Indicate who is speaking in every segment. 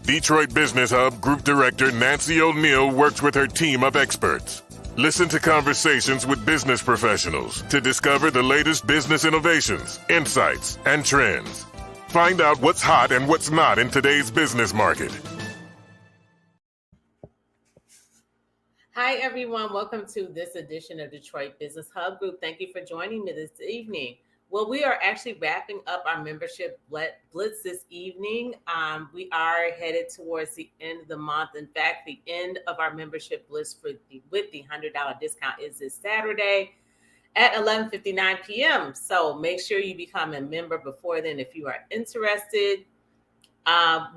Speaker 1: Detroit Business Hub Group Director Nancy O'Neill works with her team of experts. Listen to conversations with business professionals to discover the latest business innovations, insights, and trends. Find out what's hot and what's not in today's business market.
Speaker 2: Hi, everyone. Welcome to this edition of Detroit Business Hub Group. Thank you for joining me this evening. Well, we are actually wrapping up our membership Blitz this evening. We are headed towards the end of the month. In fact, the end of our membership Blitz with the $100 discount is this Saturday at 11:59 p.m. So make sure you become a member before then if you are interested.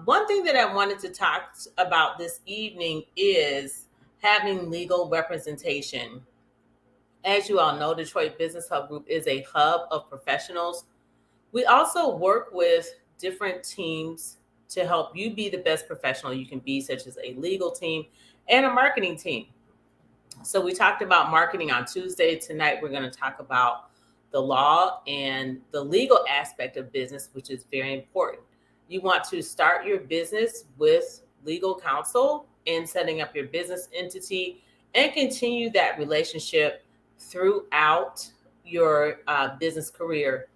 Speaker 2: One thing that I wanted to talk about this evening is having legal representation. As you all know, Detroit Business Hub Group is a hub of professionals. We also work with different teams to help you be the best professional you can be, such as a legal team and a marketing team. So we talked about marketing on Tuesday. Tonight, we're going to talk about the law and the legal aspect of business, which is very important. You want to start your business with legal counsel in setting up your business entity and continue that relationship throughout your business career.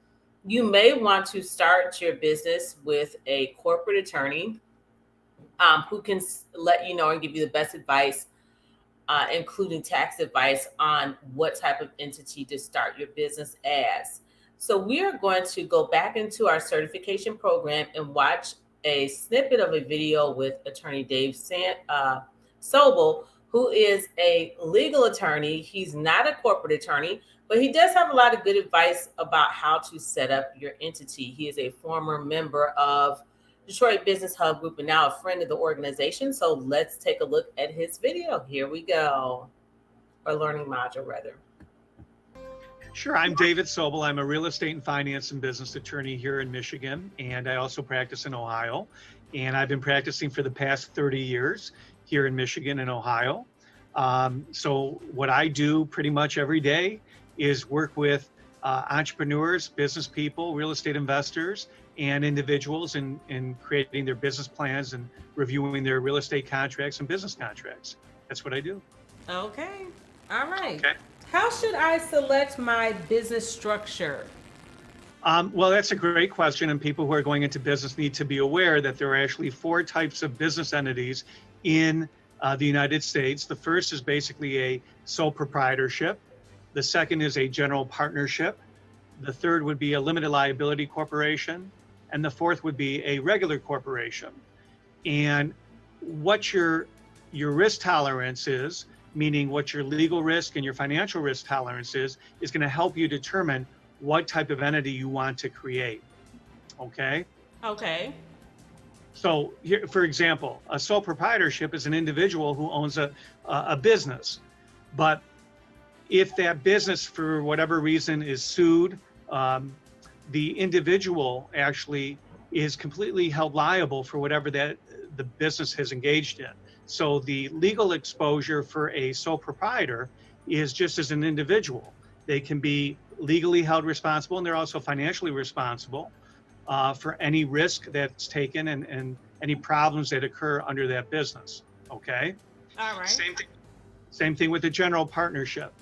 Speaker 2: You may want to start your business with a corporate attorney who can let you know and give you the best advice, including tax advice on what type of entity to start your business as. So we are going to go back into our certification program and watch a snippet of a video with attorney Dave Sobel, who is a legal attorney. He's not a corporate attorney, but he does have a lot of good advice about how to set up your entity. He is a former member of Detroit Business Hub Group and now a friend of the organization. So let's take a look at his video. Here we go. Or learning module, rather.
Speaker 3: Sure. I'm David Sobel. I'm a real estate and finance and business attorney here in Michigan, and I also practice in Ohio. And I've been practicing for the past 30 years here in Michigan and Ohio. So what I do pretty much every day is work with entrepreneurs, business people, real estate investors, and individuals in creating their business plans and reviewing their real estate contracts and business contracts. That's what I do.
Speaker 2: Okay. All right.
Speaker 3: Okay.
Speaker 2: How should I select my business structure?
Speaker 3: Well, that's a great question, and people who are going into business need to be aware that there are actually 4 types of business entities in the United States. The first is basically a sole proprietorship. The second is a general partnership. The third would be a limited liability corporation. And the fourth would be a regular corporation. And what your risk tolerance is, meaning what your legal risk and your financial risk tolerance is going to help you determine what type of entity you want to create. Okay?
Speaker 2: Okay.
Speaker 3: So here, for example, a sole proprietorship is an individual who owns a business. But if that business, for whatever reason, is sued, the individual actually is completely held liable for whatever that the business has engaged in. So the legal exposure for a sole proprietor is just as an individual. They can be legally held responsible, and they're also financially responsible for any risk that's taken and any problems that occur under that business. Okay.
Speaker 2: All right.
Speaker 3: Same thing with a general partnership.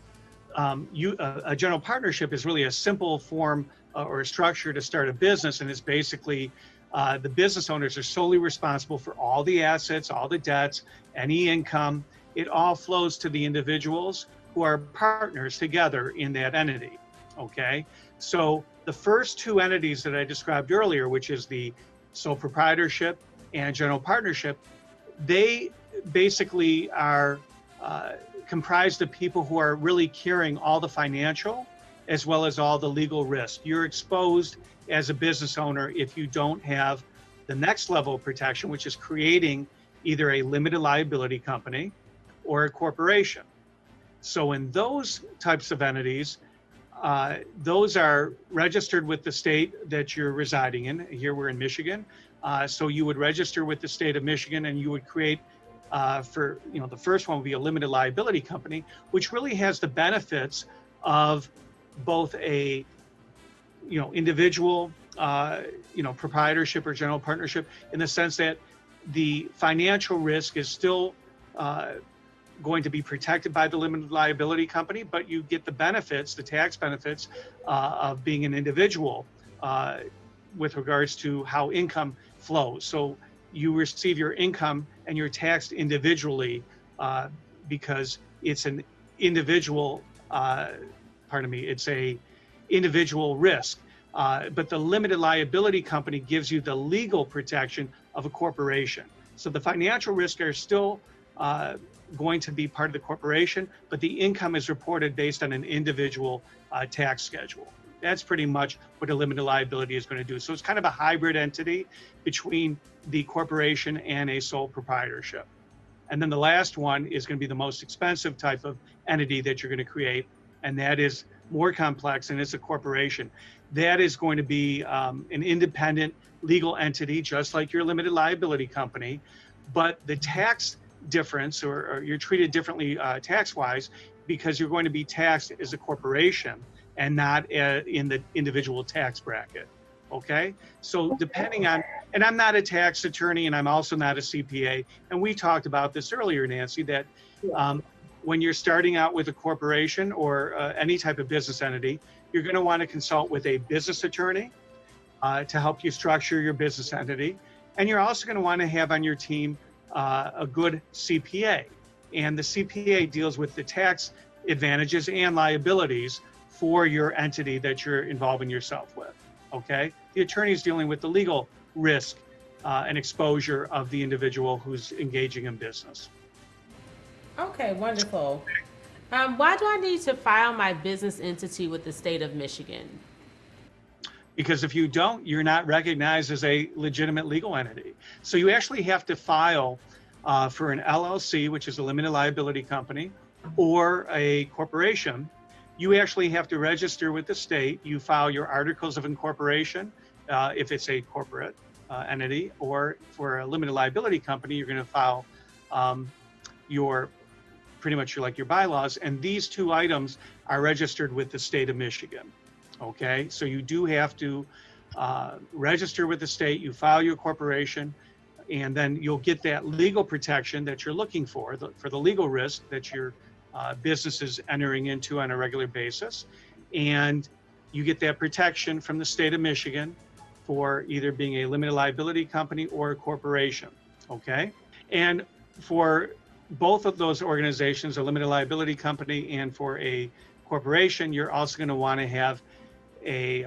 Speaker 3: A general partnership is really a simple form or a structure to start a business, and it's basically the business owners are solely responsible for all the assets, all the debts, any income. It all flows to the individuals who are partners together in that entity. Okay, so the first 2 entities that I described earlier, which is the sole proprietorship and general partnership, they basically are comprised of people who are really carrying all the financial as well as all the legal risk. You're exposed as a business owner if you don't have the next level of protection, which is creating either a limited liability company or a corporation. So in those types of entities, those are registered with the state that you're residing in. Here we're in Michigan. So you would register with the state of Michigan, and you would create the first one would be a limited liability company, which really has the benefits of both a individual proprietorship or general partnership, in the sense that the financial risk is still going to be protected by the limited liability company, but you get the benefits, the tax benefits of being an individual with regards to how income flows. So you receive your income and you're taxed individually because it's an individual, it's a individual risk. But the limited liability company gives you the legal protection of a corporation. So the financial risks are still going to be part of the corporation, but the income is reported based on an individual tax schedule. That's pretty much what a limited liability is going to do. So it's kind of a hybrid entity between the corporation and a sole proprietorship. And then the last one is going to be the most expensive type of entity that you're going to create, and that is more complex, and it's a corporation. That is going to be an independent legal entity, just like your limited liability company, but the tax difference, or you're treated differently tax-wise, because you're going to be taxed as a corporation and not in the individual tax bracket. Okay, so depending on, and I'm not a tax attorney and I'm also not a CPA, and we talked about this earlier, Nancy, that when you're starting out with a corporation or any type of business entity, you're going to want to consult with a business attorney to help you structure your business entity. And you're also going to want to have on your team a good CPA. And the CPA deals with the tax advantages and liabilities for your entity that you're involving yourself with. Okay, the attorney is dealing with the legal risk and exposure of the individual who's engaging in business.
Speaker 2: Okay, wonderful. Why do I need to file my business entity with the state of Michigan?
Speaker 3: Because if you don't, you're not recognized as a legitimate legal entity. So you actually have to file for an LLC, which is a limited liability company, or a corporation. You actually have to register with the state. You file your articles of incorporation if it's a corporate entity, or for a limited liability company, you're going to file your bylaws. And these two items are registered with the state of Michigan. Okay, so you do have to register with the state, you file your corporation, and then you'll get that legal protection that you're looking for the legal risk that your business is entering into on a regular basis. And you get that protection from the state of Michigan for either being a limited liability company or a corporation. Okay, and for both of those organizations, a limited liability company and for a corporation, you're also going to want to have a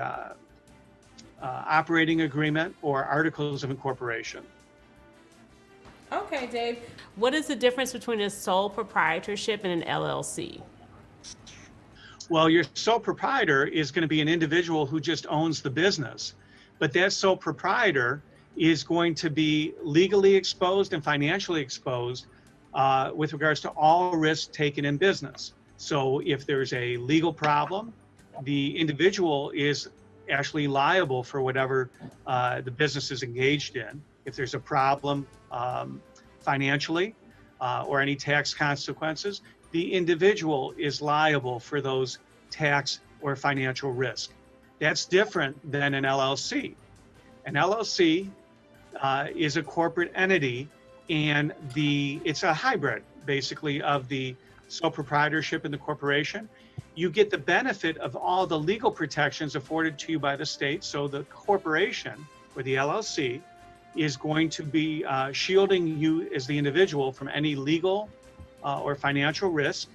Speaker 3: operating agreement or articles of incorporation.
Speaker 2: Okay, Dave. What is the difference between a sole proprietorship and an LLC?
Speaker 3: Well, your sole proprietor is going to be an individual who just owns the business, but that sole proprietor is going to be legally exposed and financially exposed with regards to all risks taken in business. So if there's a legal problem, the individual is actually liable for whatever the business is engaged in. If there's a problem financially or any tax consequences, the individual is liable for those tax or financial risk. That's different than an LLC. An LLC is a corporate entity, and it's a hybrid, basically, of the sole proprietorship and the corporation. You get the benefit of all the legal protections afforded to you by the state. So the corporation or the LLC is going to be shielding you as the individual from any legal or financial risk.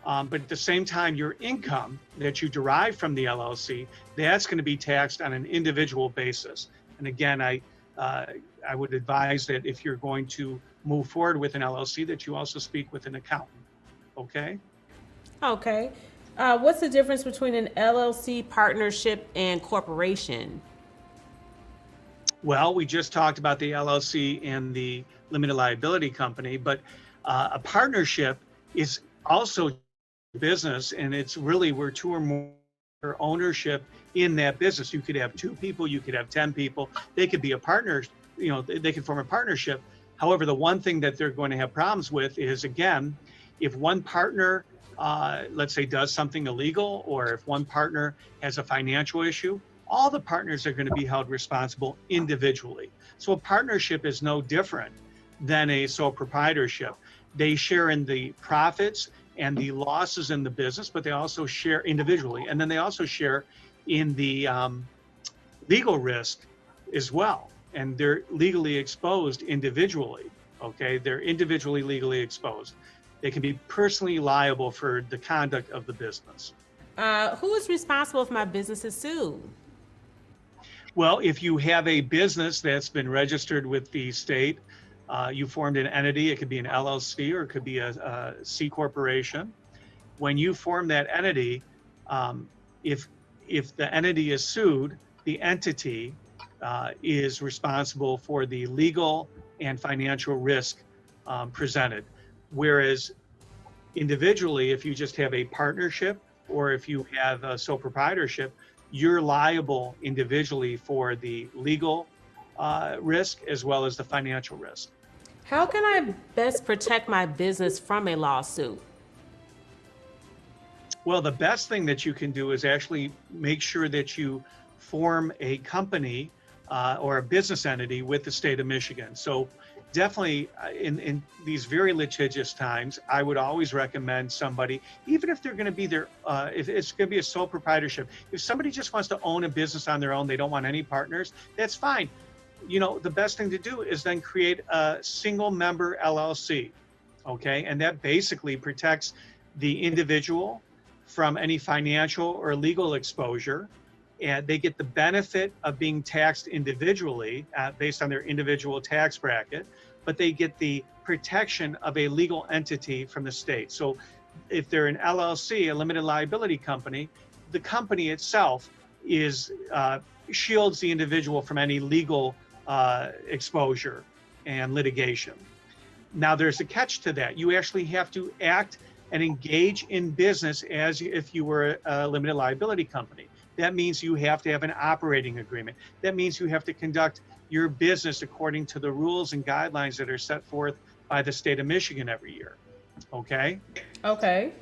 Speaker 3: But at the same time, your income that you derive from the LLC, that's going to be taxed on an individual basis. And again, I would advise that if you're going to move forward with an LLC, that you also speak with an accountant. Okay?
Speaker 2: Okay. What's the difference between an LLC, partnership, and corporation?
Speaker 3: Well, we just talked about the LLC and the limited liability company, but a partnership is also business, and it's really where two or more ownership in that business. You could have 2 people, you could have 10 people. They could be a partner, they could form a partnership. However, the one thing that they're going to have problems with is, again, if one partner, let's say, does something illegal, or if one partner has a financial issue, all the partners are going to be held responsible individually. So a partnership is no different than a sole proprietorship. They share in the profits and the losses in the business, but they also share individually. And then they also share in the legal risk as well. And they're legally exposed individually, okay? They're individually legally exposed. They can be personally liable for the conduct of the business.
Speaker 2: Who is responsible if my business is sued?
Speaker 3: Well, if you have a business that's been registered with the state, you formed an entity, it could be an LLC or it could be a C corporation. When you form that entity, if the entity is sued, the entity is responsible for the legal and financial risk presented. Whereas individually, if you just have a partnership or if you have a sole proprietorship, you're liable individually for the legal risk as well as the financial risk.
Speaker 2: How can I best protect my business from a lawsuit?
Speaker 3: Well, the best thing that you can do is actually make sure that you form a company or a business entity with the state of Michigan. So definitely in these very litigious times, I would always recommend somebody, even if they're going to be there, if it's going to be a sole proprietorship, if somebody just wants to own a business on their own, they don't want any partners, that's fine. You know, the best thing to do is then create a single member LLC, okay? And that basically protects the individual from any financial or legal exposure. And they get the benefit of being taxed individually based on their individual tax bracket, but they get the protection of a legal entity from the state. So if they're an LLC, a limited liability company, the company itself is shields the individual from any legal exposure and litigation. Now there's a catch to that. You actually have to act and engage in business as if you were a limited liability company. That means you have to have an operating agreement. That means you have to conduct your business according to the rules and guidelines that are set forth by the state of Michigan every year. Okay?
Speaker 2: Okay.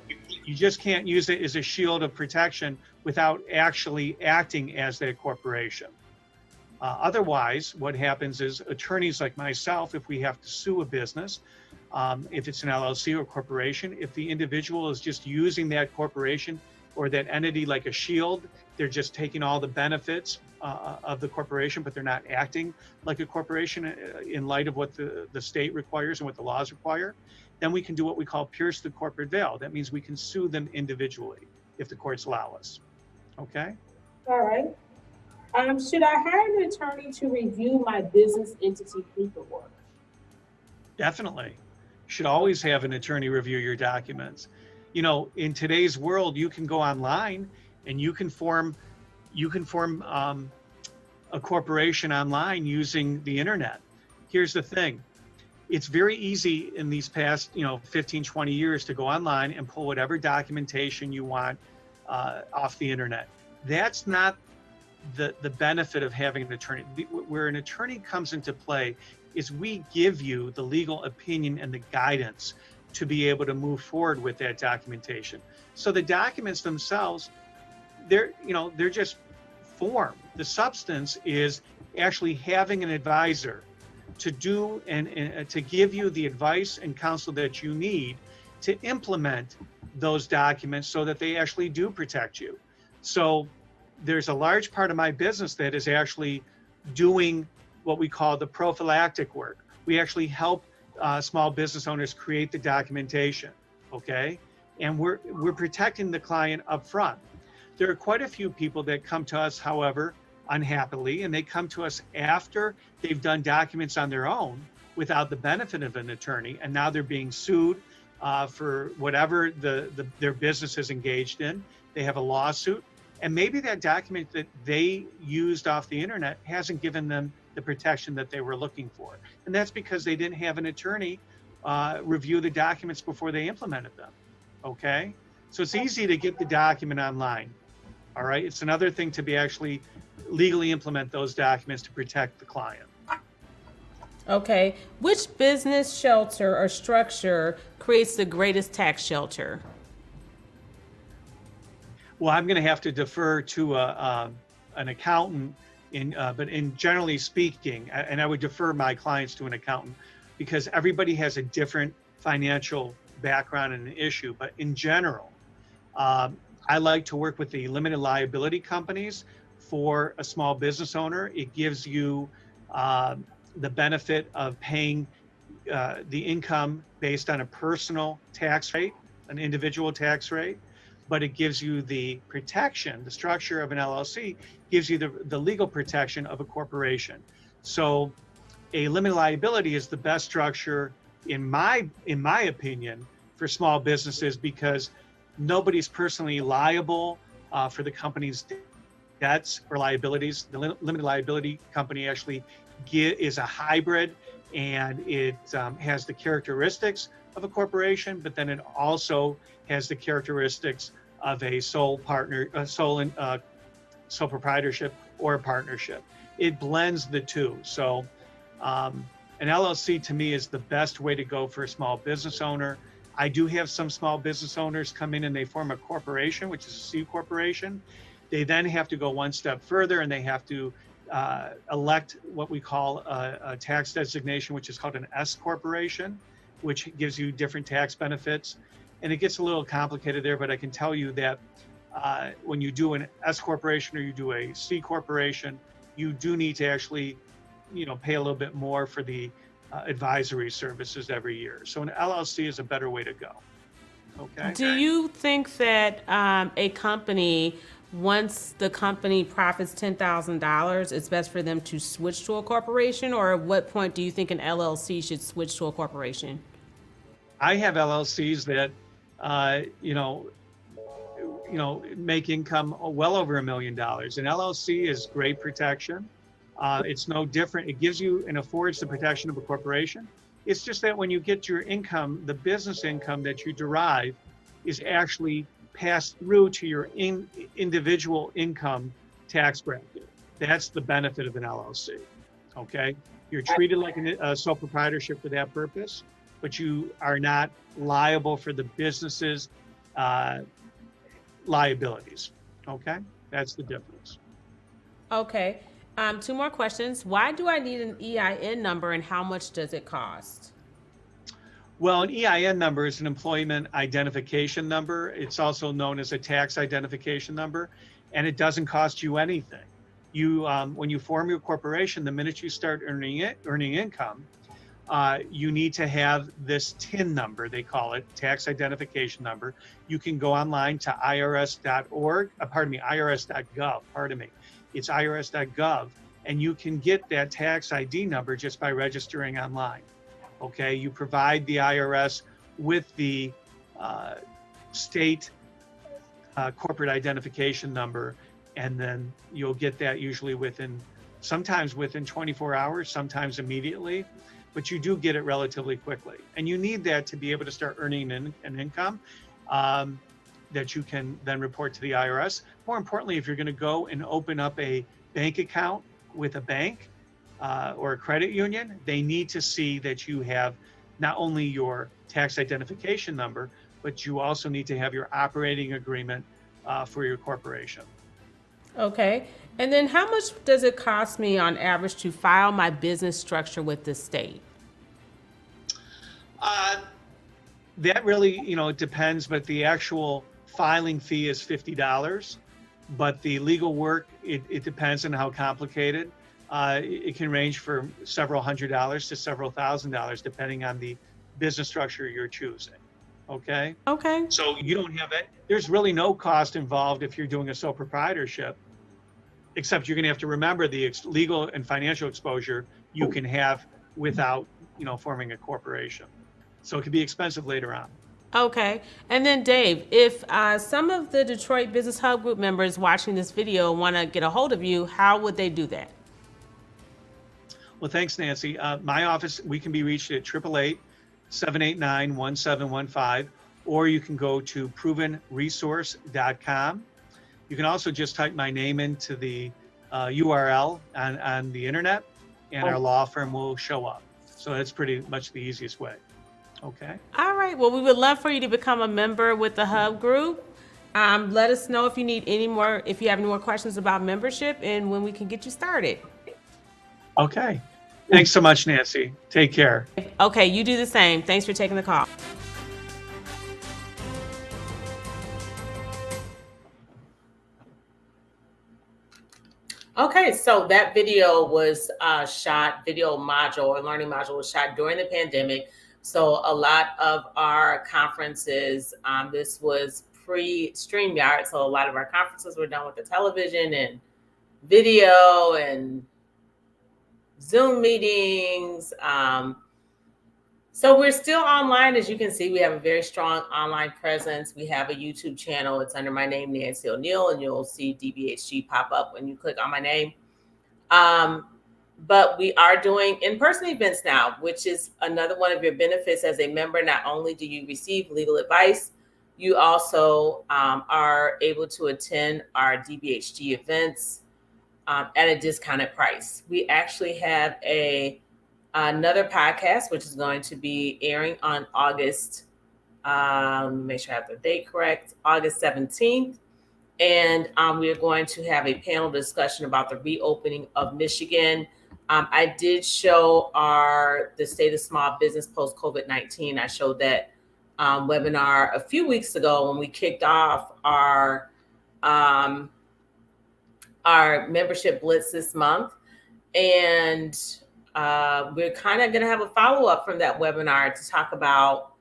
Speaker 3: You just can't use it as a shield of protection without actually acting as that corporation. Otherwise, what happens is attorneys like myself, if we have to sue a business, if it's an LLC or corporation, if the individual is just using that corporation or that entity like a shield, they're just taking all the benefits of the corporation, but they're not acting like a corporation in light of what the state requires and what the laws require, then we can do what we call pierce the corporate veil. That means we can sue them individually if the courts allow us. Okay?
Speaker 4: All right. Should I hire an attorney to review my business entity paperwork?
Speaker 3: Definitely. You should always have an attorney review your documents. You know, in today's world, you can go online and you can form a corporation online using the internet. Here's the thing. It's very easy in these past, 15, 20 years to go online and pull whatever documentation you want off the internet. That's not the benefit of having an attorney. Where an attorney comes into play is we give you the legal opinion and the guidance to be able to move forward with that documentation. So the documents themselves, they're just form. The substance is actually having an advisor to do and to give you the advice and counsel that you need to implement those documents so that they actually do protect you. So there's a large part of my business that is actually doing what we call the prophylactic work. We actually help small business owners create the documentation, okay? And we're protecting the client up front. There are quite a few people that come to us, however, unhappily, and they come to us after they've done documents on their own without the benefit of an attorney, and now they're being sued for whatever their business is engaged in. They have a lawsuit, and maybe that document that they used off the internet hasn't given them the protection that they were looking for. And that's because they didn't have an attorney review the documents before they implemented them, okay? So it's easy to get the document online, all right? It's another thing to be actually legally implement those documents to protect the client.
Speaker 2: Okay, which business shelter or structure creates the greatest tax shelter?
Speaker 3: Well, I'm gonna have to defer to an accountant, but in generally speaking, and I would defer my clients to an accountant because everybody has a different financial background and issue. But in general, I like to work with the limited liability companies for a small business owner. It gives you the benefit of paying the income based on a personal tax rate, an individual tax rate, but it gives you the protection, the structure of an LLC gives you the legal protection of a corporation. So a limited liability is the best structure in my opinion for small businesses because nobody's personally liable for the company's debts or liabilities. The limited liability company actually is a hybrid, and it has the characteristics of a corporation, but then it also has the characteristics of a sole proprietorship or a partnership. It blends the two. So an LLC to me is the best way to go for a small business owner. I do have some small business owners come in and they form a corporation, which is a C corporation. They then have to go one step further and they have to elect what we call a tax designation, which is called an S corporation, which gives you different tax benefits. And it gets a little complicated there, but I can tell you that when you do an S corporation or you do a C corporation, you do need to actually, pay a little bit more for the advisory services every year. So an LLC is a better way to go. Okay.
Speaker 2: Do you think that a company, once the company profits $10,000, it's best for them to switch to a corporation, or at what point do you think an LLC should switch to a corporation?
Speaker 3: I have LLCs that, make income well over $1 million. An LLC is great protection. It's no different. It gives you and affords the protection of a corporation. It's just that when you get your income, the business income that you derive is actually passed through to your individual income tax bracket. That's the benefit of an LLC. Okay, you're treated like a sole proprietorship for that purpose, but you are not liable for the business's liabilities. Okay, that's the difference.
Speaker 2: Okay. 2 more questions. Why do I need an EIN number and how much does it cost?
Speaker 3: Well, an EIN number is an employment identification number. It's also known as a tax identification number, and it doesn't cost you anything. You, when you form your corporation, the minute you start earning income, you need to have this TIN number, they call it, tax identification number. You can go online to irs.gov, It's irs.gov, and you can get that tax ID number just by registering online. Okay, you provide the IRS with the state corporate identification number, and then you'll get that usually sometimes within 24 hours, sometimes immediately, but you do get it relatively quickly. And you need that to be able to start earning an income that you can then report to the IRS. More importantly, if you're going to go and open up a bank account with a bank or a credit union, they need to see that you have not only your tax identification number, but you also need to have your operating agreement for your corporation.
Speaker 2: Okay. And then how much does it cost me on average to file my business structure with the state?
Speaker 3: That really, it depends, but the actual filing fee is $50. But the legal work, it depends on how complicated. It can range from several $100s to several $1,000s, depending on the business structure you're choosing. Okay?
Speaker 2: Okay.
Speaker 3: So you don't have it. There's really no cost involved if you're doing a sole proprietorship, except you're going to have to remember the legal and financial exposure you can have without, forming a corporation. So it could be expensive later on.
Speaker 2: Okay. And then Dave, if some of the Detroit Business Hub Group members watching this video want to get a hold of you, how would they do that?
Speaker 3: Well, thanks, Nancy. My office, we can be reached at 888-789-1715, or you can go to provenresource.com. You can also just type my name into the URL on the internet, and our law firm will show up. So that's pretty much the easiest way. Okay.
Speaker 2: All right. Well, we would love for you to become a member with the Hub Group. Let us know if you need if you have any more questions about membership and when we can get you started.
Speaker 3: Okay. Thanks so much, Nancy. Take care.
Speaker 2: Okay, you do the same. Thanks for taking the call. Okay, so that video was video module or learning module was shot during the pandemic. So a lot of our conferences, this was pre-StreamYard. So a lot of our conferences were done with the television and video and Zoom meetings. So we're still online. As you can see, we have a very strong online presence. We have a YouTube channel. It's under my name, Nancy O'Neill, and you'll see DBHG pop up when you click on my name. But we are doing in-person events now, which is another one of your benefits as a member. Not only do you receive legal advice, you also are able to attend our DBHG events at a discounted price. We actually have another podcast, which is going to be airing on August, make sure I have the date correct, August 17th. And we are going to have a panel discussion about the reopening of Michigan. I did show the state of small business post COVID-19. I showed that webinar a few weeks ago when we kicked off our membership Blitz this month. And we're kind of going to have a follow-up from that webinar to talk about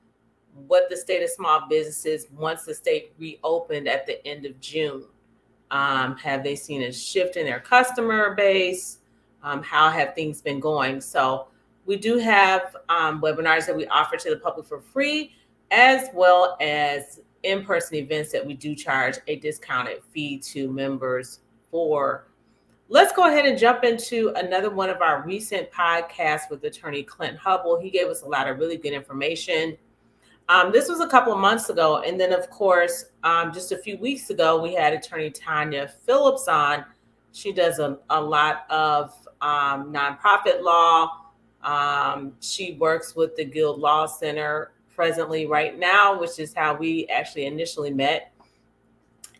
Speaker 2: what the state of small businesses once the state reopened at the end of June. Have they seen a shift in their customer base? How have things been going? So we do have webinars that we offer to the public for free, as well as in-person events that we do charge a discounted fee to members for. Let's go ahead and jump into another one of our recent podcasts with attorney Clint Hubble. He gave us a lot of really good information. This was a couple of months ago. And then, of course, just a few weeks ago, we had attorney Tanya Phillips on. She does a lot of nonprofit law. She works with the Guild Law Center presently right now, which is how we actually initially met.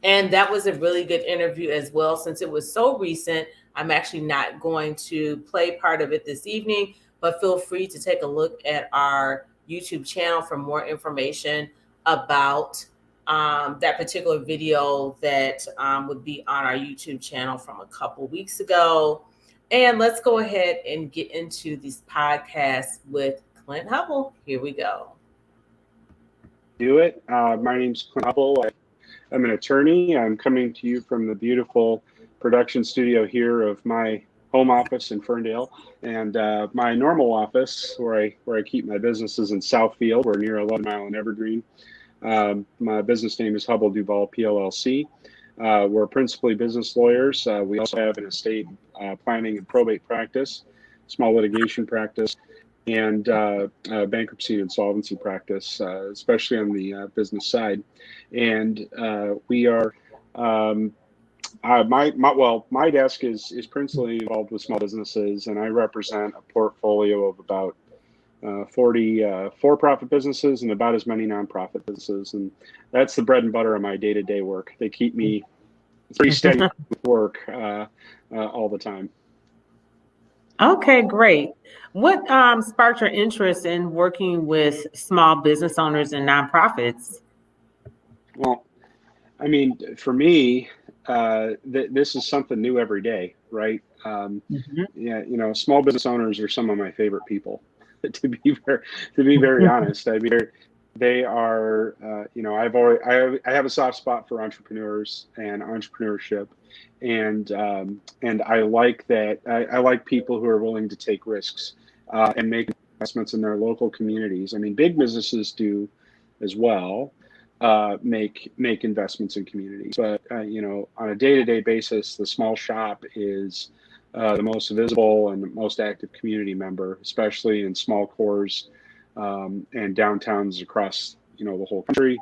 Speaker 2: And that was a really good interview as well. Since it was so recent, I'm actually not going to play part of it this evening, but feel free to take a look at our YouTube channel for more information about that particular video that would be on our YouTube channel from a couple weeks ago. And let's go ahead and get into this podcast with Clint Hubble. Here we go.
Speaker 5: My name's Clint Hubble. I'm an attorney. I'm coming to you from the beautiful production studio here of my home office in Ferndale, and my normal office where I keep my business is in Southfield. We're near 11 Mile and Evergreen. My business name is Hubble Duval PLLC. We're principally business lawyers. We also have an estate planning and probate practice, small litigation practice, and bankruptcy and insolvency practice, especially on the business side. And we are, my desk is principally involved with small businesses, and I represent a portfolio of about 40 for-profit businesses and about as many nonprofit businesses. And that's the bread and butter of my day-to-day work. They keep me pretty steady with work all the time.
Speaker 2: Okay, great. What sparked your interest in working with small business owners and nonprofits?
Speaker 5: Well, I mean, for me, this is something new every day, right? Yeah, small business owners are some of my favorite people. to be very honest, I mean, they are. I have a soft spot for entrepreneurs and entrepreneurship, and I like that. I like people who are willing to take risks and make investments in their local communities. I mean, big businesses do as well. Make investments in communities, but on a day-to-day basis, the small shop is the most visible and the most active community member, especially in small cores and downtowns across the whole country,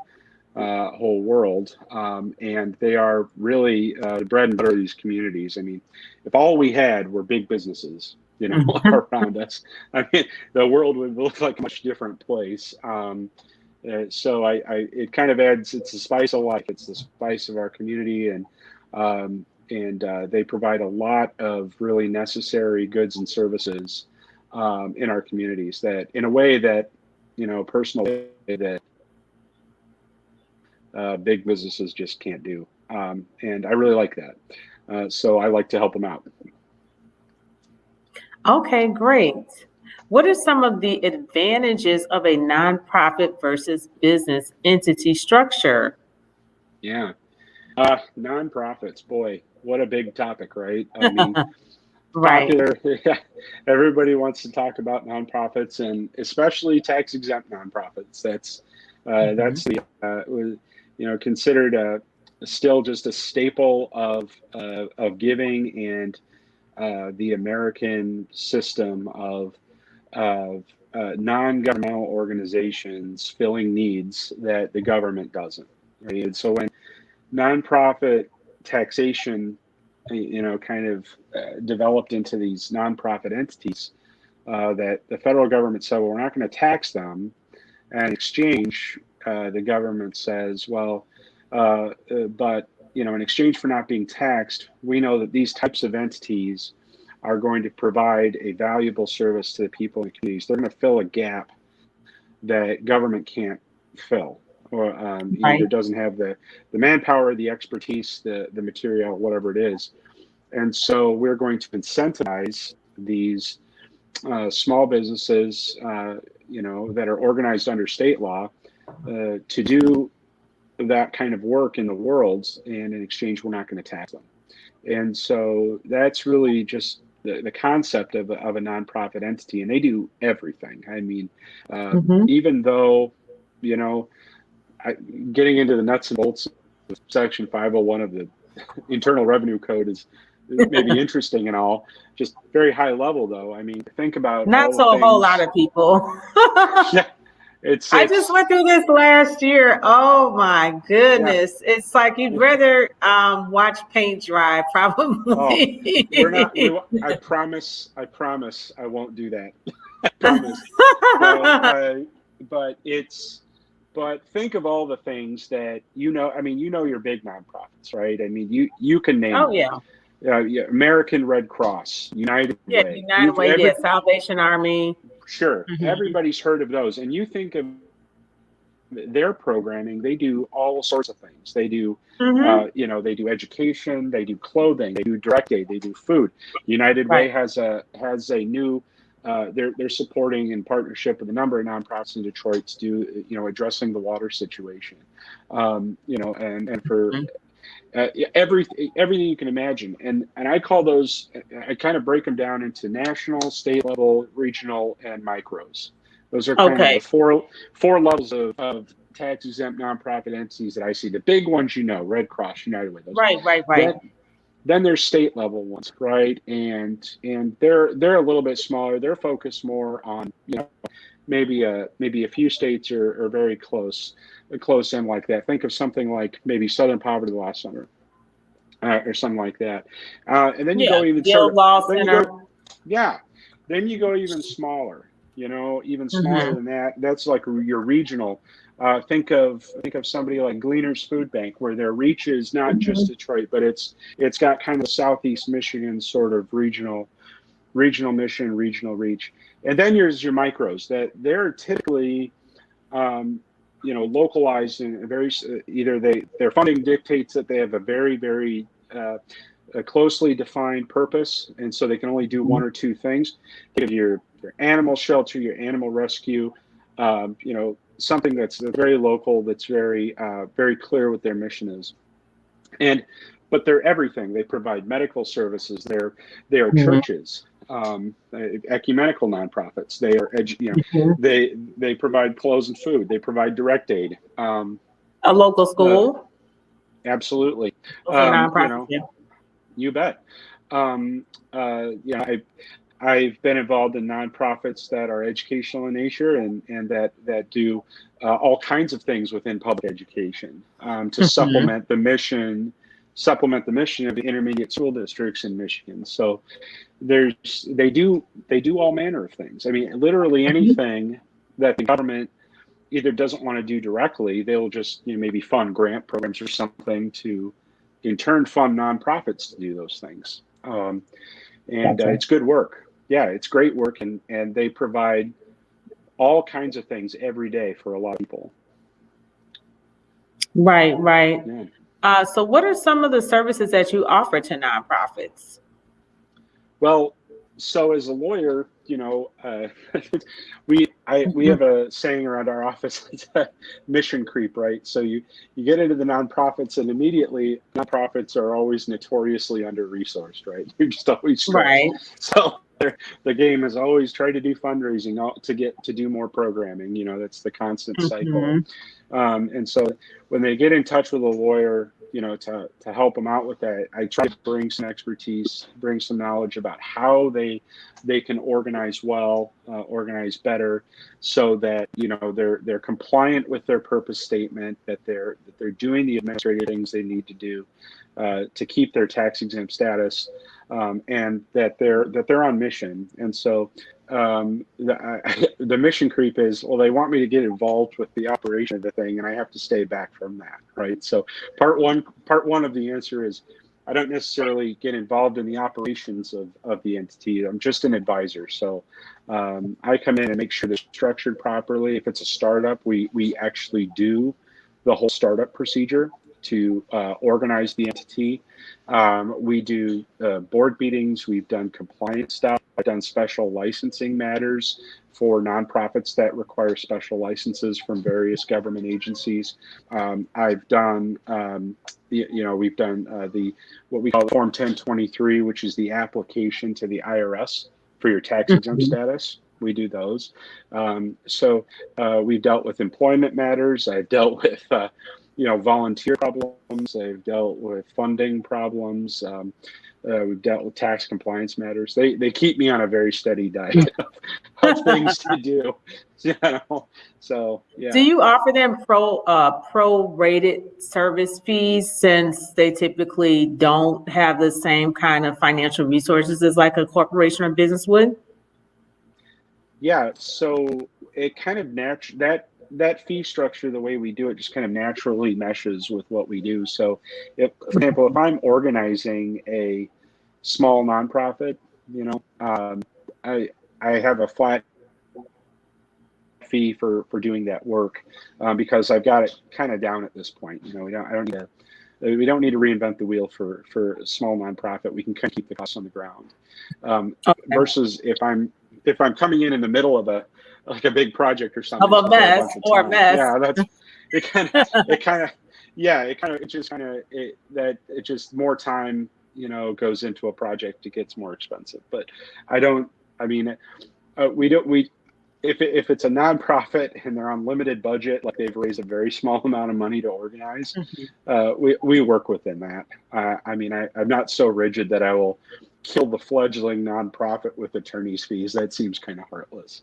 Speaker 5: whole world, and they are really the bread and butter of these communities. I mean, if all we had were big businesses, around us, I mean, the world would look like a much different place. So it kind of adds, it's the spice of life. It's the spice of our community. And they provide a lot of really necessary goods and services in our communities that, in a way that, personally, that big businesses just can't do. And I really like that. So I like to help them out.
Speaker 2: Okay, great. What are some of the advantages of a nonprofit versus business entity structure?
Speaker 5: Yeah. Nonprofits, boy, what a big topic, right? I mean,
Speaker 2: Right.
Speaker 5: popular. Everybody wants to talk about nonprofits, and especially tax exempt nonprofits. That's the considered still just a staple of giving and the American system of non-governmental organizations filling needs that the government doesn't. Right? And so when nonprofit taxation, kind of developed into these nonprofit entities, that the federal government said, well, we're not going to tax them. And in exchange, the government says, well, but in exchange for not being taxed, we know that these types of entities are going to provide a valuable service to the people in the communities. They're going to fill a gap that government can't fill, or either doesn't have the manpower, the expertise, the material, whatever it is. And so we're going to incentivize these small businesses, that are organized under state law, to do that kind of work in the world, and in exchange, we're not going to tax them. And so that's really just the concept of a nonprofit entity, and they do everything. I mean, even though, getting into the nuts and bolts of Section 501 of the Internal Revenue Code is maybe interesting and all, just very high level though. I mean, think about
Speaker 2: not so a whole lot of people.
Speaker 5: Yeah,
Speaker 2: I just went through this last year. Oh my goodness. Yeah. It's like you'd rather watch paint dry, probably.
Speaker 5: I promise I won't do that. I promise. But think of all the things that I mean, your big nonprofits, right? I mean, you can name them.
Speaker 2: Yeah.
Speaker 5: American Red Cross, United Way.
Speaker 2: United Way, Salvation Army.
Speaker 5: Sure. Everybody's heard of those. And you think of their programming, they do all sorts of things. They do, they do education, they do clothing, they do direct aid, they do food. United Way has a new, they're supporting in partnership with a number of nonprofits in Detroit to do, addressing the water situation, and for everything you can imagine. And I call those, I kind of break them down into national, state level, regional, and micros. Those are kind of the four levels of tax exempt nonprofit entities that I see. The big ones, Red Cross, United Way.
Speaker 2: Right.
Speaker 5: Then there's state level ones, right? And they're a little bit smaller. They're focused more on, maybe a few states are very close in like that. Think of something like maybe Southern Poverty Law Center, or something like that. And then you go even then you go even smaller. Even smaller than that. That's like your regional. Think of somebody like Gleaner's Food Bank, where their reach is not just Detroit, but it's got kind of Southeast Michigan sort of regional mission, regional reach. And then there's your micros that they're typically, localized in very, either their funding dictates that they have a very, very a closely defined purpose, and so they can only do one or two things. Give your animal shelter, your animal rescue, something that's very local, that's very very clear what their mission is. But they're everything. They provide medical services. They are churches, ecumenical nonprofits. They are they provide clothes and food. They provide direct aid.
Speaker 2: A local school.
Speaker 5: Absolutely. You bet. I've been involved in nonprofits that are educational in nature and that do all kinds of things within public education to supplement the mission of the intermediate school districts in Michigan. So they do all manner of things. I mean, literally anything that the government either doesn't want to do directly, they'll just maybe fund grant programs or something to in turn fund nonprofits to do those things. It's good work. Yeah, it's great work, and they provide all kinds of things every day for a lot of people.
Speaker 2: Right.
Speaker 5: Yeah.
Speaker 2: So what are some of the services that you offer to nonprofits?
Speaker 5: Well, so as a lawyer, we have a saying around our office, it's mission creep, right? So you get into the nonprofits, and immediately nonprofits are always notoriously under-resourced, right? You're just always stressed.
Speaker 2: Right.
Speaker 5: So the game is always try to do fundraising to do more programming. That's the constant cycle. And so when they get in touch with a lawyer, to help them out with that, I try to bring some expertise, bring some knowledge about how they can organize well, organize better, so that they're compliant with their purpose statement, that they're doing the administrative things they need to do to keep their tax exempt status, and that they're on mission. And so the mission creep is, well, they want me to get involved with the operation of the thing, and I have to stay back from that, right? So part one of the answer is, I don't necessarily get involved in the operations of the entity. I'm just an advisor. So I come in and make sure they're structured properly. If it's a startup, we actually do the whole startup procedure to organize the entity. We do board meetings. We've done compliance stuff. I've done special licensing matters for nonprofits that require special licenses from various government agencies. I've done, we've done what we call Form 1023, which is the application to the IRS for your tax exempt status. We do those. So we've dealt with employment matters. I've dealt with volunteer problems. I've dealt with funding problems. We've dealt with tax compliance matters. They keep me on a very steady diet of things to do. So yeah.
Speaker 2: Do you offer them prorated service fees, since they typically don't have the same kind of financial resources as like a corporation or business would?
Speaker 5: Yeah. So it kind of that fee structure, the way we do it, just kind of naturally meshes with what we do. So if, for example, if I'm organizing a small nonprofit, I have a flat fee for doing that work, because I've got it kind of down at this point. We don't need to reinvent the wheel for a small nonprofit. We can kind of keep the costs on the ground.
Speaker 2: Okay.
Speaker 5: Versus if I'm coming in the middle of a big project or something.
Speaker 2: Of a mess or a mess.
Speaker 5: Yeah, it just more time, goes into a project, it gets more expensive. But if it's a nonprofit and they're on limited budget, like they've raised a very small amount of money to organize, we work within that. I'm not so rigid that I will kill the fledgling nonprofit with attorney's fees. That seems kind of heartless.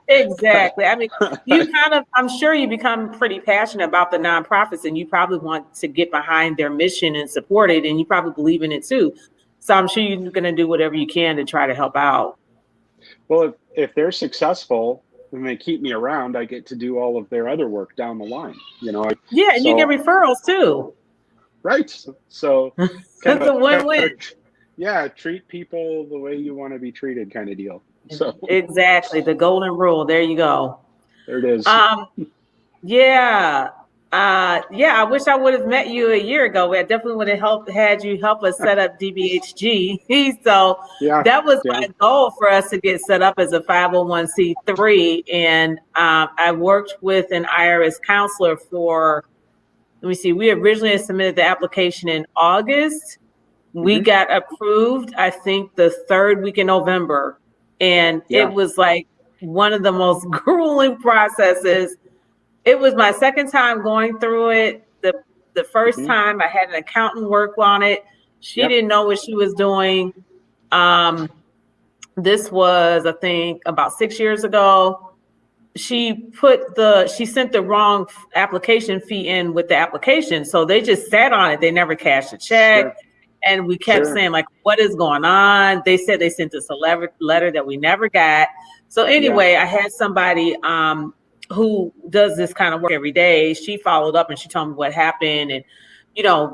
Speaker 2: Exactly. I'm sure you become pretty passionate about the nonprofits, and you probably want to get behind their mission and support it, and you probably believe in it too. So I'm sure you're going to do whatever you can to try to help out.
Speaker 5: Well, if they're successful and they keep me around, I get to do all of their other work down the line.
Speaker 2: You get referrals too.
Speaker 5: Right. So
Speaker 2: That's a win-win.
Speaker 5: Yeah, treat people the way you want to be treated, kind of deal. So
Speaker 2: exactly, the golden rule. There you go.
Speaker 5: There it is.
Speaker 2: Yeah. I wish I would have met you a year ago. I definitely would have had you help us set up DBHG. So that was my goal, for us to get set up as a 501c3. And I worked with an IRS counselor for, we originally submitted the application in August. We got approved, I think, the third week in November. And it was like one of the most grueling processes. It was my second time going through it. The first time I had an accountant work on it. She didn't know what she was doing. This was, I think, about 6 years ago. She sent the wrong application fee in with the application. So they just sat on it. They never cashed a check. Sure. And we kept saying, like, what is going on? They said they sent us a letter that we never got. So anyway, I had somebody who does this kind of work every day, she followed up and she told me what happened. And,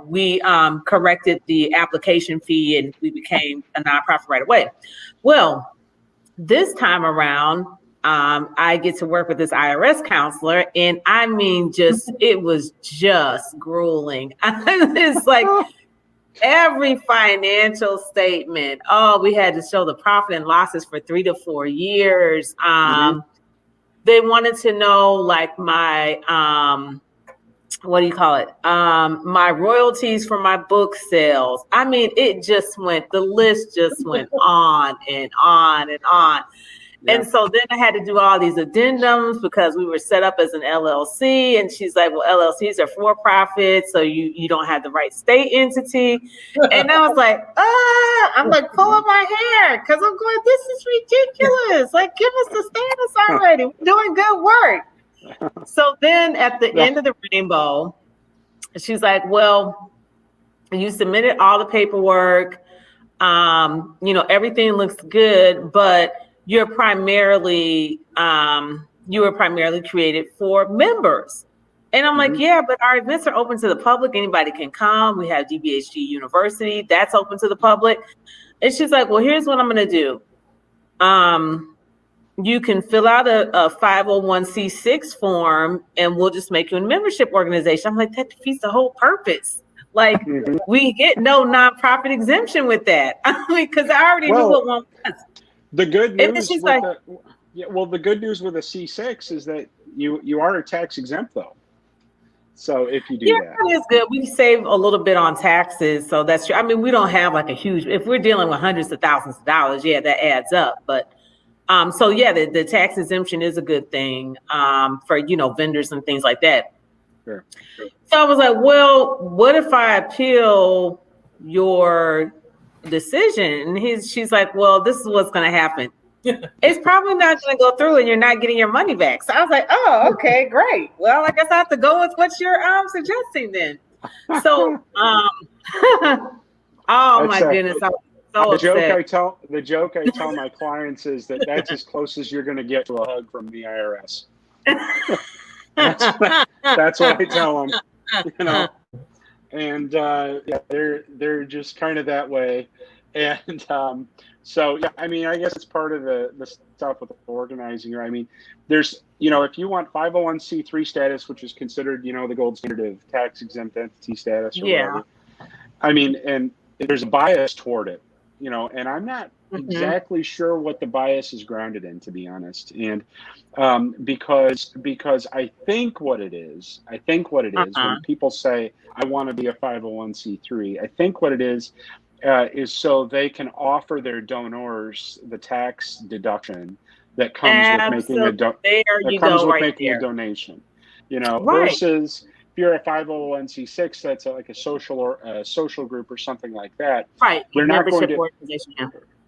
Speaker 2: we corrected the application fee and we became a nonprofit right away. Well, this time around, I get to work with this IRS counselor, and I mean, it was just grueling. It's like every financial statement. Oh, we had to show the profit and losses for 3 to 4 years. They wanted to know like my, my royalties for my book sales. I mean, the list just went on and on and on. Yeah. And so then I had to do all these addendums because we were set up as an LLC. And she's like, well, LLCs are for profit, so you don't have the right state entity. And I was like, I'm like, pull up my hair because I'm going, this is ridiculous. Like, give us the status already. We're doing good work. So then at the end of the rainbow, she's like, well, you submitted all the paperwork. Everything looks good, but you were primarily created for members. And I'm like, yeah, but our events are open to the public. Anybody can come. We have DBHG University. That's open to the public. And she's like, well, here's what I'm going to do. You can fill out a 501c6 form and we'll just make you a membership organization. I'm like, that defeats the whole purpose. Like, we get no nonprofit exemption with that. I mean, because I already knew what one was.
Speaker 5: The good news the good news with a C6 is that you are tax exempt though. So if you do that,
Speaker 2: it is good. We save a little bit on taxes, so that's true. I mean, we don't have like a huge. If we're dealing with hundreds of thousands of dollars, that adds up. But the tax exemption is a good thing for vendors and things like that.
Speaker 5: Sure.
Speaker 2: So I was like, well, what if I appeal your decision? And she's like, well, this is what's going to happen. It's probably not going to go through and you're not getting your money back. So I was like, oh, okay, great. Well, I guess I have to go with what you're suggesting then. So, my goodness. I'm so upset.
Speaker 5: The joke I tell my clients is that's as close as you're going to get to a hug from the IRS. That's what I tell them, and they're just kind of that way. And I mean, I guess it's part of the stuff with organizing. I mean, there's, if you want 501c3 status, which is considered, the gold standard of tax exempt entity status or whatever. I mean, and there's a bias toward it, and I'm not exactly sure what the bias is grounded in, to be honest. And because I think what it is when people say, I want to be a 501c3, I think what it is so they can offer their donors the tax deduction that comes with making a donation. Versus if you're a 501c6, that's like a social group or something like that.
Speaker 2: Right.
Speaker 5: They're not going to.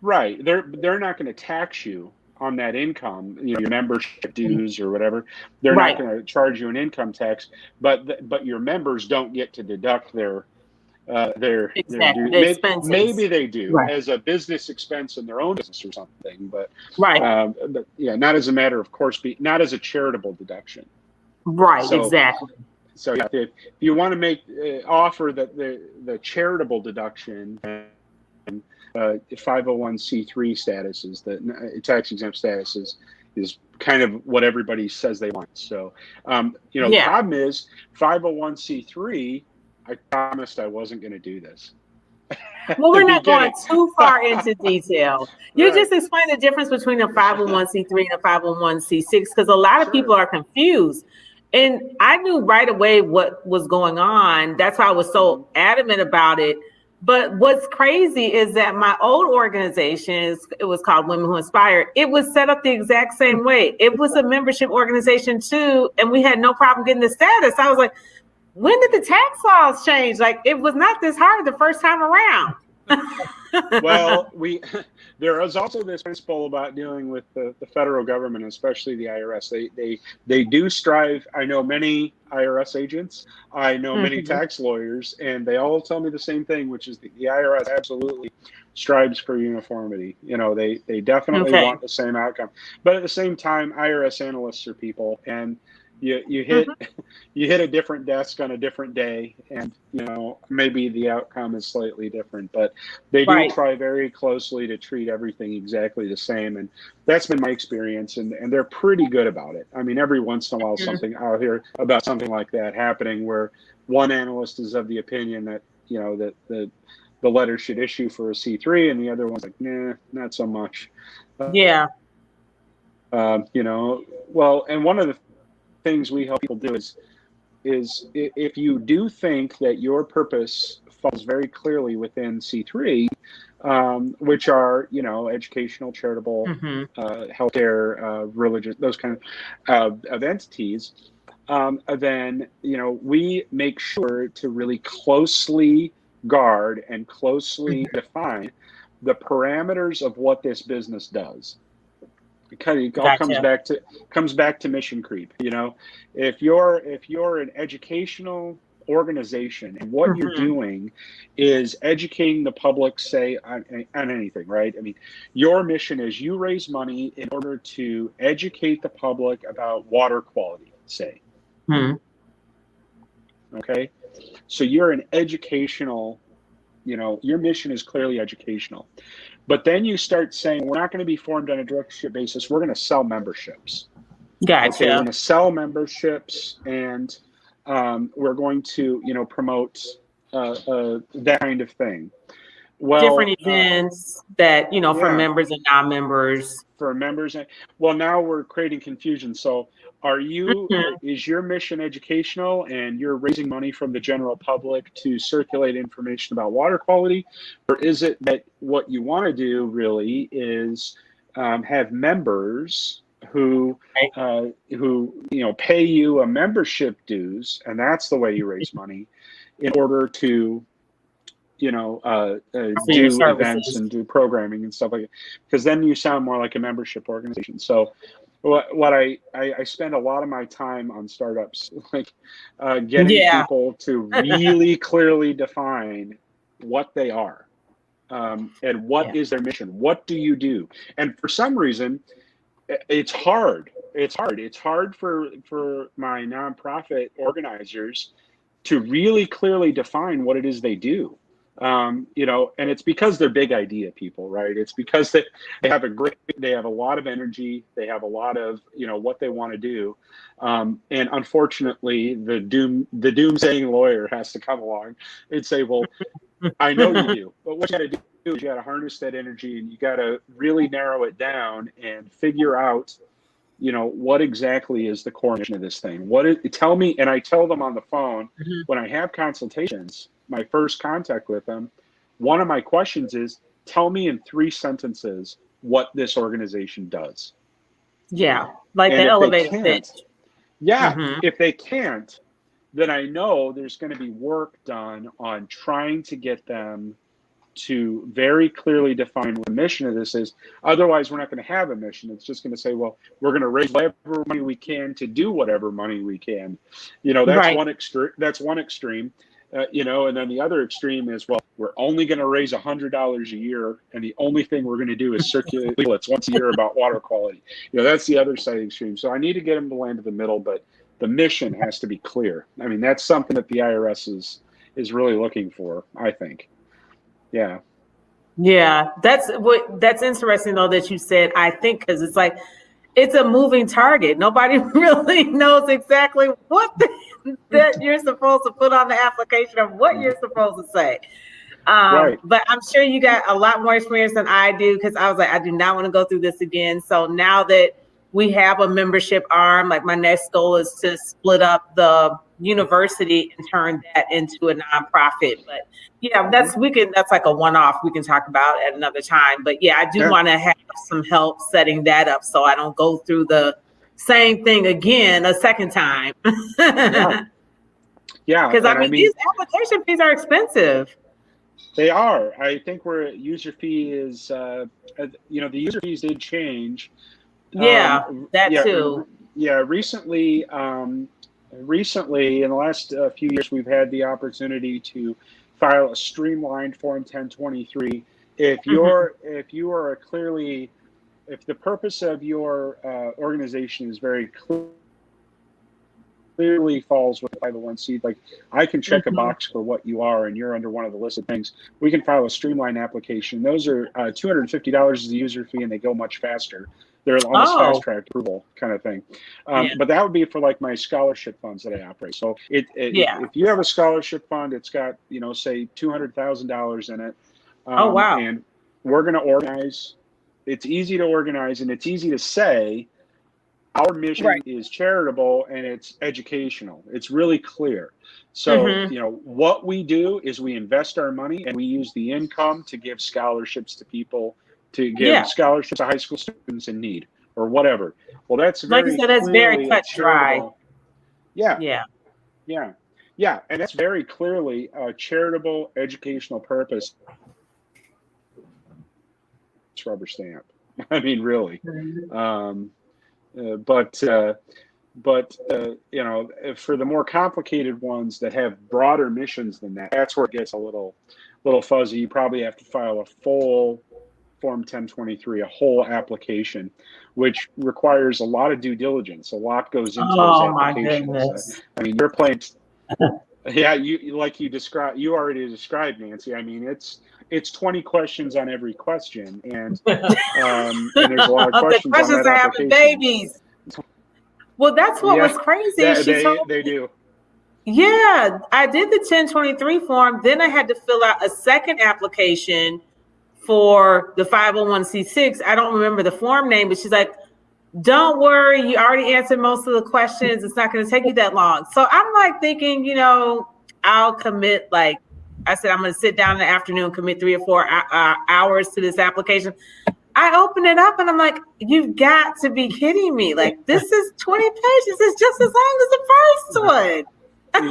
Speaker 5: Right. They're not going to tax you on that income, your membership dues or whatever. They're not going to charge you an income tax, but your members don't get to deduct their
Speaker 2: expenses.
Speaker 5: Maybe they do as a business expense in their own business or something, but not as a matter of course, not as a charitable deduction.
Speaker 2: Right. Exactly.
Speaker 5: So if you want to offer the charitable deduction, 501c3 status is the tax exempt status is kind of what everybody says they want. So, the problem is 501c3, I promised I wasn't going to do this.
Speaker 2: Well, we're not going too far into detail. You just explained the difference between a 501c3 and a 501c6 because a lot of people are confused. And I knew right away what was going on. That's why I was so adamant about it. But what's crazy is that my old organization, it was called Women Who Inspire, it was set up the exact same way. It was a membership organization too, and we had no problem getting the status. I was like, when did the tax laws change? Like, it was not this hard the first time around.
Speaker 5: Well, there is also this principle about dealing with the federal government, especially the IRS. They do strive. I know many IRS agents. I know many tax lawyers, and they all tell me the same thing, which is the IRS absolutely strives for uniformity. You know, they definitely want the same outcome. But at the same time, IRS analysts are people, and you hit a different desk on a different day, and you know, maybe the outcome is slightly different, but they do try very closely to treat everything exactly the same, and that's been my experience, and they're pretty good about it. I mean, every once in a while I'll hear about something like that happening where one analyst is of the opinion that, you know, that the letter should issue for a C3, and the other one's like, nah, not so much. You know, well, and one of the things we help people do is if you do think that your purpose falls very clearly within C3, which are, you know, educational, charitable, healthcare, religious, those kind of entities, then, you know, we make sure to really closely guard and closely define the parameters of what this business does. Because it all comes back to mission creep. You know, if you're an educational organization and what you're doing is educating the public, say on anything, right? I mean, your mission is you raise money in order to educate the public about water quality, say. Okay, so you're an educational. You know, your mission is clearly educational. But then you start saying, we're not going to be formed on a directorship basis. We're going to sell memberships.
Speaker 2: Gotcha.
Speaker 5: Okay, we're going to sell memberships, and we're going to, you know, promote that kind of thing. Well,
Speaker 2: different events that, you know, for members and non-members.
Speaker 5: For members. Well, now we're creating confusion. So are you, is your mission educational and you're raising money from the general public to circulate information about water quality? Or is it that what you want to do really is have members who, you know, pay you a membership dues, and that's the way you raise money in order to, you know, do events and do programming and stuff like that, because then you sound more like a membership organization. So what I spend a lot of my time on startups, like getting people to really clearly define what they are, and what is their mission. What do you do? And for some reason, it's hard. It's hard for my nonprofit organizers to really clearly define what it is they do. You know, and it's because they're big idea people, right? It's because they have a lot of energy. They have a lot of, you know, what they want to do. And unfortunately, the doomsaying lawyer has to come along and say, well, I know you do, but what you got to do is you got to harness that energy, and you got to really narrow it down and figure out, you know, what exactly is the core mission of this thing. Tell me, and I tell them on the phone when I have consultations, my first contact with them, one of my questions is, tell me in 3 sentences what this organization does.
Speaker 2: Yeah, like the elevator pitch.
Speaker 5: Yeah, if they can't, then I know there's going to be work done on trying to get them to very clearly define what the mission of this is. Otherwise, we're not going to have a mission. It's just going to say, well, we're going to raise whatever money we can to do whatever money we can. You know, that's one extreme. That's one extreme. You know, and then the other extreme is, well, we're only going to raise $100 a year, and the only thing we're going to do is circulate leaflets once a year about water quality. You know, that's the other side of the extreme. So I need to get them to land in the middle, but the mission has to be clear. I mean, that's something that the IRS is really looking for, I think. Yeah.
Speaker 2: Yeah, that's interesting though that you said, I think, because it's like, it's a moving target. Nobody really knows exactly what that you're supposed to put on the application or what you're supposed to say. But I'm sure you got a lot more experience than I do, because I was like, I do not want to go through this again. So now that we have a membership arm, like my next goal is to split up the university and turn that into a nonprofit. But yeah, that's like a one-off we can talk about at another time. But yeah, I do want to have some help setting that up so I don't go through the same thing again a second time.
Speaker 5: Yeah.
Speaker 2: Because I mean, these application fees are expensive.
Speaker 5: They are. I think user fee is, the user fees did change.
Speaker 2: Yeah, that
Speaker 5: Yeah,
Speaker 2: too.
Speaker 5: recently, recently in the last few years, we've had the opportunity to file a streamlined Form 1023. If the purpose of your organization is very clearly falls with 501c, like I can check a box for what you are and you're under one of the listed things, we can file a streamlined application. Those are $250 is the user fee, and they go much faster. They're almost fast track approval kind of thing. But that would be for like my scholarship funds that I operate. So if you have a scholarship fund, it's got, say $200,000 in it.
Speaker 2: Wow.
Speaker 5: And we're going to organize. It's easy to organize, and it's easy to say our mission is charitable and it's educational. It's really clear. So, what we do is we invest our money and we use the income to give scholarships to people, to give scholarships to high school students in need or whatever. Well, that's very,
Speaker 2: like you said, that's very cut dry.
Speaker 5: Yeah. And that's very clearly a charitable educational purpose. It's rubber stamp. I mean, really. But for the more complicated ones that have broader missions than that, that's where it gets a little fuzzy. You probably have to file a full Form 1023, a whole application, which requires a lot of due diligence. A lot goes into those applications.
Speaker 2: My goodness.
Speaker 5: I mean, you're playing. Yeah, you already described, Nancy. I mean, it's 20 questions on every question, and there's a lot of questions.
Speaker 2: The questions are having babies. Well, that's what was crazy.
Speaker 5: They do.
Speaker 2: Yeah, I did the 1023 form. Then I had to fill out a second application for the 501c6. I don't remember the form name, but she's like, don't worry, you already answered most of the questions. It's not going to take you that long. So I'm like thinking, I'll commit, like I said, I'm going to sit down in the afternoon, commit 3 or 4 hours to this application. I open it up and I'm like, you've got to be kidding me. Like, this is 20 pages. It's just as long as the first one.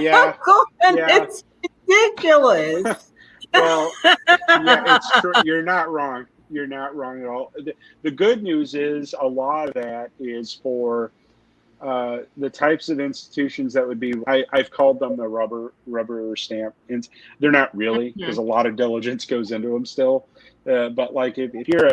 Speaker 5: Yeah.
Speaker 2: It's ridiculous.
Speaker 5: Well, yeah, it's true. You're not wrong. You're not wrong at all. The good news is a lot of that is for the types of institutions that would be, I've called them the rubber stamp. They're not really, because a lot of diligence goes into them still. But like if you're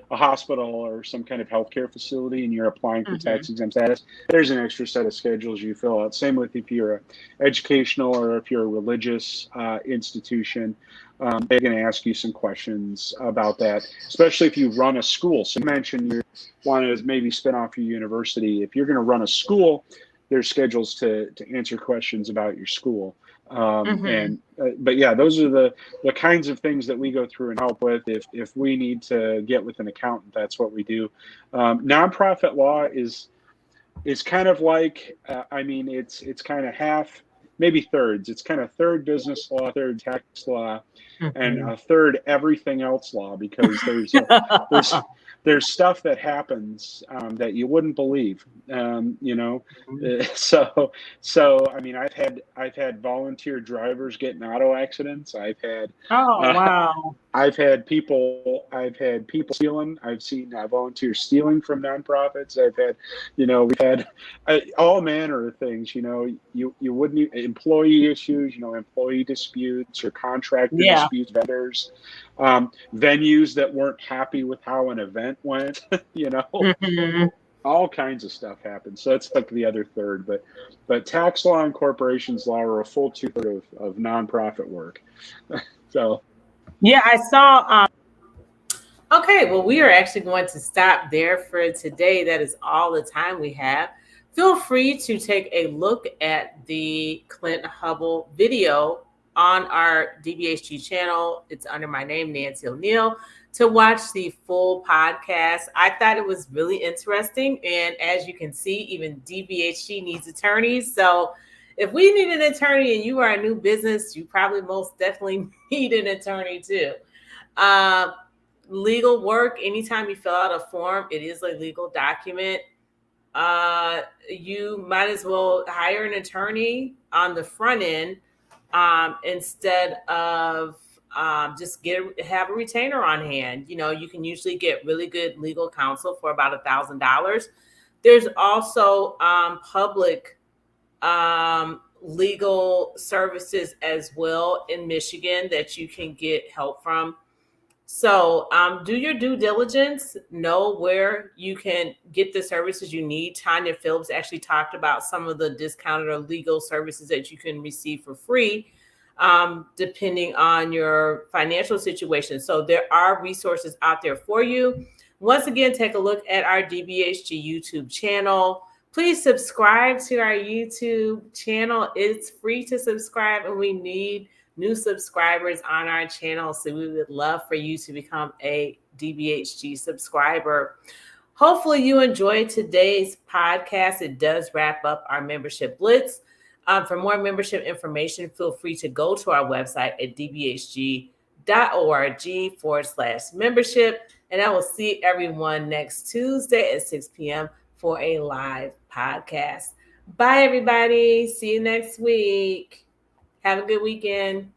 Speaker 5: a hospital or some kind of healthcare facility and you're applying for tax exempt status, there's an extra set of schedules you fill out. Same with if you're an educational or if you're a religious institution. They're going to ask you some questions about that, especially if you run a school. So you mentioned you want to maybe spin off your university. If you're going to run a school, there's schedules to answer questions about your school. But yeah, those are the kinds of things that we go through and help with. If we need to get with an accountant, that's what we do. Nonprofit law is kind of like, it's kind of half, maybe thirds. It's kind of third business law, third tax law, and a third everything else law, because there's stuff that happens that you wouldn't believe, So I mean, I've had volunteer drivers get in auto accidents. I've had I've had people stealing. I've seen volunteers stealing from nonprofits. I've had, we've had all manner of things. You wouldn't, employee issues, employee disputes or contractor disputes, vendors, venues that weren't happy with how an event went. All kinds of stuff happens. So it's like the other third, but tax law and corporations law are a full 2/3 of nonprofit work. So.
Speaker 2: Yeah, I saw. Okay, well, we are actually going to stop there for today. That is all the time we have. Feel free to take a look at the Clint Hubble video on our DBHG channel. It's under my name, Nancy O'Neill, to watch the full podcast. I thought it was really interesting. And as you can see, even DBHG needs attorneys. So if we need an attorney and you are a new business, you probably most definitely need an attorney too. Legal work, anytime you fill out a form, it is a legal document. You might as well hire an attorney on the front end instead of just have a retainer on hand. You know, you can usually get really good legal counsel for about $1,000. There's also public legal services as well in Michigan that you can get help from. So do your due diligence, know where you can get the services you need. Tanya Phillips actually talked about some of the discounted or legal services that you can receive for free, depending on your financial situation. So there are resources out there for you. Once again, take a look at our DBHG YouTube channel. Please subscribe to our YouTube channel. It's free to subscribe, and we need new subscribers on our channel. So we would love for you to become a DBHG subscriber. Hopefully you enjoyed today's podcast. It does wrap up our membership blitz. For more membership information, feel free to go to our website at dbhg.org/membership. And I will see everyone next Tuesday at 6 p.m. for a live podcast. Bye, everybody. See you next week. Have a good weekend.